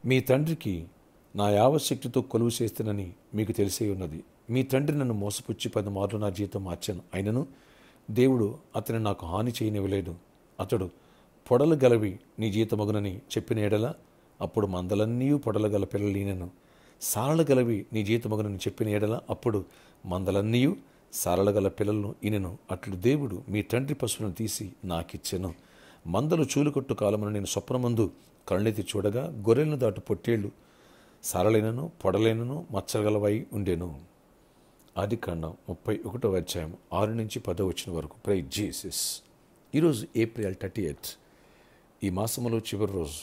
మీ తండ్రికి నా యావశక్తితో కొలువు చేస్తానని మీకు తెలిసే ఉన్నది. మీ తండ్రి నన్ను మోసపుచ్చి 10 మార్లు నా జీతం మార్చాను. అయినను దేవుడు అతని నాకు హాని చేయనివ్వలేదు. అతడు పొడలు గలవి నీ జీతమగునని చెప్పిన ఎడల అప్పుడు మందలన్నీ పొడలు గల పిల్లలు ఈనెను. సారలు గలవి నీ జీతమగునని చెప్పిన ఎడల అప్పుడు మందలన్నీ సారలు గల పిల్లలను ఈనెను. అట్లు దేవుడు మీ తండ్రి పశువులను తీసి నాకిచ్చెను. మందలు చూలుకొట్టు కాలమున నేను స్వప్నమందు కళ్ళెత్తి చూడగా గొర్రెలను దాటు పొట్టేళ్లు సారలైనను పొడలైనను మచ్చగలవై ఉండెను. ఆదికాండం 31వ అధ్యాయం 6 నుంచి 10 వచ్చిన వరకు. Praise Jesus. ఈరోజు ఏప్రిల్ 30th, ఈ మాసములో చివరి రోజు.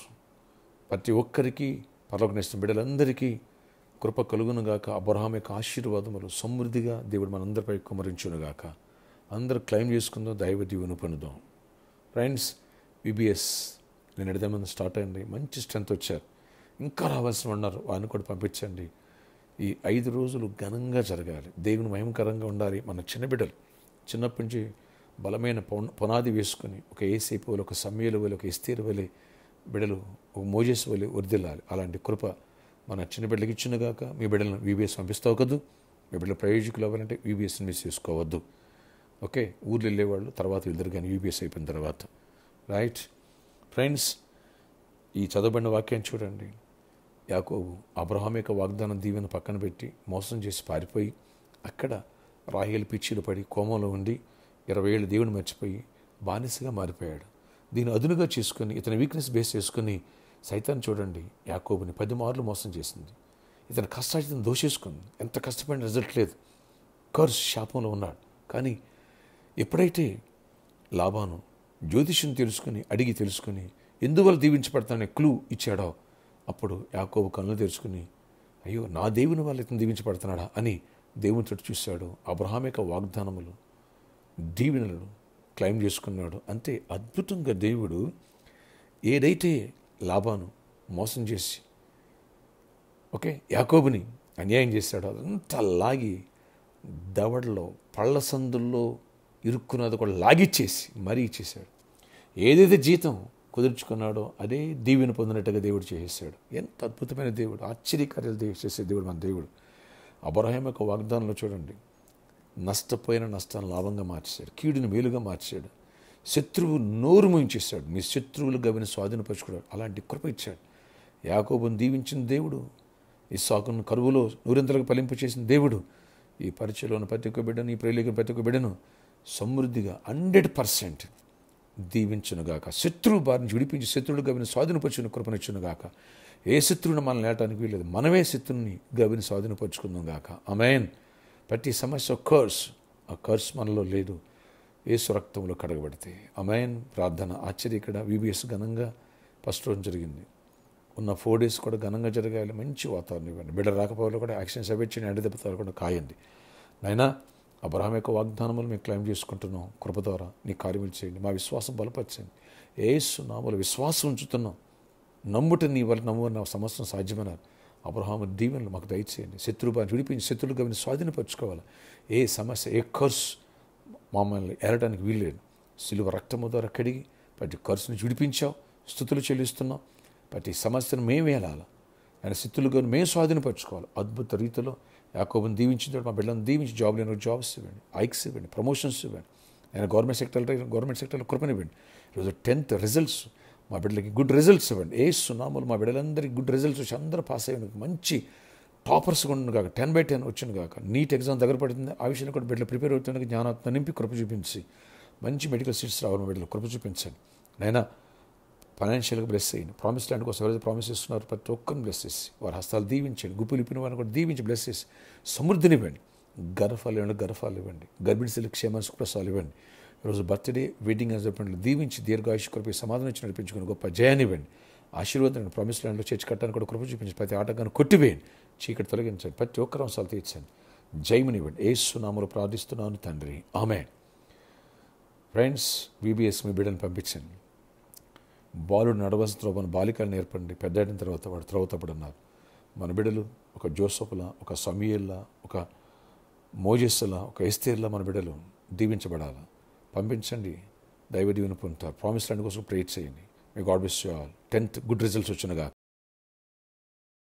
ప్రతి ఒక్కరికి పరలోకనేస్తున్న బిడ్డలందరికీ కృప కలుగునుగాక. అబ్రహాం యొక్క ఆశీర్వాదములు సమృద్ధిగా దేవుడు మనందరిపై కుమరించునుగాక. అందరూ క్లైమ్ చేసుకుందాం, దైవ దీవెన పొందుదాం. ఫ్రెండ్స్, విబిఎస్ నేను ఎడదామని స్టార్ట్ అయ్యండి. మంచి స్ట్రెంత్ వచ్చారు, ఇంకా రావాల్సిన ఉన్నారు, వారిని కూడా పంపించండి. ఈ 5 రోజులు ఘనంగా జరగాలి, దేవుని మహిమకరంగా ఉండాలి. మన చిన్న బిడ్డలు చిన్నప్పటి నుంచి బలమైన పునాది వేసుకుని ఒక ఏసేపు వలె, ఒక సమయలు వలె, ఒక ఎస్తేరు వలె బిడ్డలు, ఒక మోజేసు వలె వర్ధిల్లాలి. అలాంటి కృప మన చిన్న బిడ్డలకి ఇచ్చినగాక. మీ బిడ్డలను వీబీఎస్ పంపిస్తావు కదూ. మీ బిడ్డల ప్రయోజకులు అవ్వాలంటే వీబీఎస్ని మిస్ చేసుకోవద్దు. ఓకే, ఊర్లు వెళ్ళేవాళ్ళు తర్వాత వెళ్తారు కానీ వీబీఎస్ అయిపోయిన తర్వాత. రైట్ ఫ్రెండ్స్, ఈ చదవబడిన వాక్యాన్ని చూడండి. యాకోబు అబ్రహాం యొక్క వాగ్దానం దీవెన పక్కన పెట్టి మోసం చేసి పారిపోయి అక్కడ రాహేలు పిచ్చిలు పడి కోమంలో ఉండి 20 ఏళ్ళు దేవుని మర్చిపోయి బానిసగా మారిపోయాడు. దీన్ని అదునుగా చేసుకుని ఇతని వీక్నెస్ బేస్ చేసుకుని సైతాన్ చూడండి యాకోబుని 10 మార్లు మోసం చేసింది. ఇతను కష్టార్జితం దోషేసుకుంది. ఎంత కష్టపడిన రిజల్ట్ లేదు. కర్స్ శాపంలో ఉన్నాడు. కానీ ఎప్పుడైతే లాబాను జ్యోతిష్యం అడిగి తెలుసుకుని ఎందువల్ల దీవించబడతాననే క్లూ ఇచ్చాడో అప్పుడు యాకోబు కళ్ళు తెరుచుకుని, అయ్యో నా దేవుని వల్ల ఇతను దీవించబడుతున్నాడా అని దేవునితో చూశాడు. అబ్రహాం యొక్క వాగ్దానములు దీవెనలు క్లైమ్ చేసుకున్నాడు. అంతే అద్భుతంగా దేవుడు ఏదైతే లాబాను మోసం చేసి యాకోబుని అన్యాయం చేశాడో అదంతా లాగి దవడలో పళ్ళ సందుల్లో ఇరుక్కున్నది కూడా లాగిచ్చేసి మరీ ఇచ్చేశాడు. ఏదైతే జీతం కుదుర్చుకున్నాడో అదే దీవెన పొందినట్టుగా దేవుడు చేసేసాడు. ఎంత అద్భుతమైన దేవుడు, ఆశ్చర్యకార్యాలు చేసే దేవుడు మన దేవుడు. అబ్రహాం యొక్క వాగ్దానంలో చూడండి, నష్టపోయిన నష్టాన్ని లాభంగా మార్చేశాడు, కీడుని మేలుగా మార్చాడు, శత్రువు నోరు మూయించేశాడు, మీ శత్రువులు గవిని స్వాధీనపరుచుకున్నాడు. అలాంటి కృప ఇచ్చాడు. యాకోబును దీవించిన దేవుడు, ఇస్సాకును కరువులో నూరింతలకు ఫలింపు చేసిన దేవుడు, ఈ పరిచయలోని ప్రతి ఒక్క బిడ్డను, ఈ ప్రేలిక ప్రతి ఒక్క బిడ్డను సమృద్ధిగా 100% దీవించునుగాక. శత్రువు బారి నుంచి విడిపించి శత్రువులు గవిని స్వాధీనపరుచుకుని కృపనిచ్చునుగాక. ఏ శత్రువుని మనం లేటానికి వీలేదు, మనమే శత్రువుని గవిని స్వాధీనపరుచుకుందాం గాక. ఆమేన్. ప్రతి సమస్య ఆ కర్స్ మనలో లేదు, యేసు రక్తంలో కడగబడితే. ఆమేన్. ప్రార్థన ఆశ్చర్య. ఇక్కడ వీబీఎస్ ఘనంగా ఫస్ట్ రోజు జరిగింది. ఉన్న 4 days కూడా ఘనంగా జరగాలి. మంచి వాతావరణం ఇవ్వండి. బిడ్డ రాకపోవడం కూడా యాక్సిడెంట్స్ అవ్వచ్చని ఎండ దెబ్బతాలు కూడా కాయండి. నాయనా, అబ్రహాం యొక్క వాగ్దానములు మేము క్లైమ్ చేసుకుంటున్నాం. కృప ద్వారా నీ కార్యములు చేయండి. మా విశ్వాసం బలపరచండి. యేసు నామములో విశ్వాసం ఉంచుతున్నాం. నమ్ముట నీ వల్ల నమ్మున్న సమస్తం సాధ్యమన్నారు. అబ్రహాము దీవెనలు మాకు దయచేయండి. శత్రుబాన్ని విడిపించి శత్రువులుగా మేము స్వాధీనపరచుకోవాలి. ఏ సమస్య, ఏ కర్స్ మమ్మల్ని ఏరడానికి వీల్లేదు. సిలువ రక్తము ద్వారా కడిగి ప్రతి కర్సు నుంచి విడిపించావు. స్తుతులు చెల్లిస్తున్నాం. ప్రతి సమస్యను మేము ఏలాలి. ఆయన శత్రులుగా మేము స్వాధీనపరచుకోవాలి. అద్భుత రీతిలో యాకోబుని దీవించిన తర్వాత మా బిడ్డలను దీవించి జాబ్ లేని జాబ్స్ ఇవ్వండి, ఐక్స్ ఇవ్వండి, ప్రమోషన్స్ ఇవ్వండి. ఆయన గవర్నమెంట్ సెక్టర్లో కృపనివ్వండి. ఈరోజు 10th రిజల్ట్స్ మా బిడ్డలకి గుడ్ రిజల్ట్స్ ఇవ్వండి. సున్నాములు మా బిడ్డలందరికీ గుడ్ రిజల్ట్స్ వచ్చి అందరూ పాస్ అయ్యాను. మంచి టాపర్స్ ఉండను కాక 10/10 వచ్చింది కాక. నీట్ ఎగ్జామ్ దగ్గర పడుతుంది. ఆ విషయంలో కూడా బిడ్డలు ప్రిపేర్ అవుతుండగా జ్ఞానాత్మ నింపి కృప చూపించి మంచి మెడికల్ సీట్స్ రావాలి. మా బిడ్డలు కృప చూపించండి. నైనా ఫైనాన్షియల్గా బ్లెస్ అయ్యింది. ప్రామిస్ ల్యాండ్ కోసం ఎవరైతే ప్రామిస్ ఇస్తున్నారు ప్రతి ఒక్కరిని బ్లెస్ చేసి వారి హస్తాలు దీవించండి. గుప్పులు ఇప్పిన వారిని కూడా దీవించి బ్లెస్ చేసి సమృద్ధినివ్వండి. గర్భాలు ఇవ్వండి. గర్భిణీ స్త్రీలకు క్షేమ సుఖప్రసాలు ఇవ్వండి. ఈరోజు బర్త్డే, వెడ్డింగ్ అని చెప్పండి దీవించి దీర్ఘాయుష్ కృప సమాధానం ఇచ్చి నడిపించుకుని గొప్ప జయాన్ని ఇవ్వండి. ఆశీర్వాదం ప్రామిస్ ల్యాండ్లో చేర్చి కట్టడానికి కూడా కృప చూపించి ప్రతి ఆటగాన్ని కొట్టివేయండి. చీకటి తొలగించండి. ప్రతి ఒక్కరు అవసరాలు తీర్చండి. జయమునివ్వండి. యేసు నామములో ప్రార్థిస్తున్నాను తండ్రి. ఆమేన్. ఫ్రెండ్స్, వీబీఎస్ మీ బిడ్డను పంపించండి. బాలుడు నడవలసిన త్రోవను బాలికలు నేర్పండి. పెద్దయిన తర్వాత వాడు త్రోవ తప్పడన్నారు. మన బిడ్డలు ఒక జోసఫ్లా, ఒక సమూయేల్లా, ఒక మోజెస్లా, ఒక ఎస్తేర్లా మన బిడ్డలు దీవించబడాలా. పంపించండి. దైవ దీవెన పొందుతారు. ప్రామిస్ ల్యాండ్ కోసం ప్రేయర్ చేయండి. May God bless you all. 10th good results వచ్చినగా.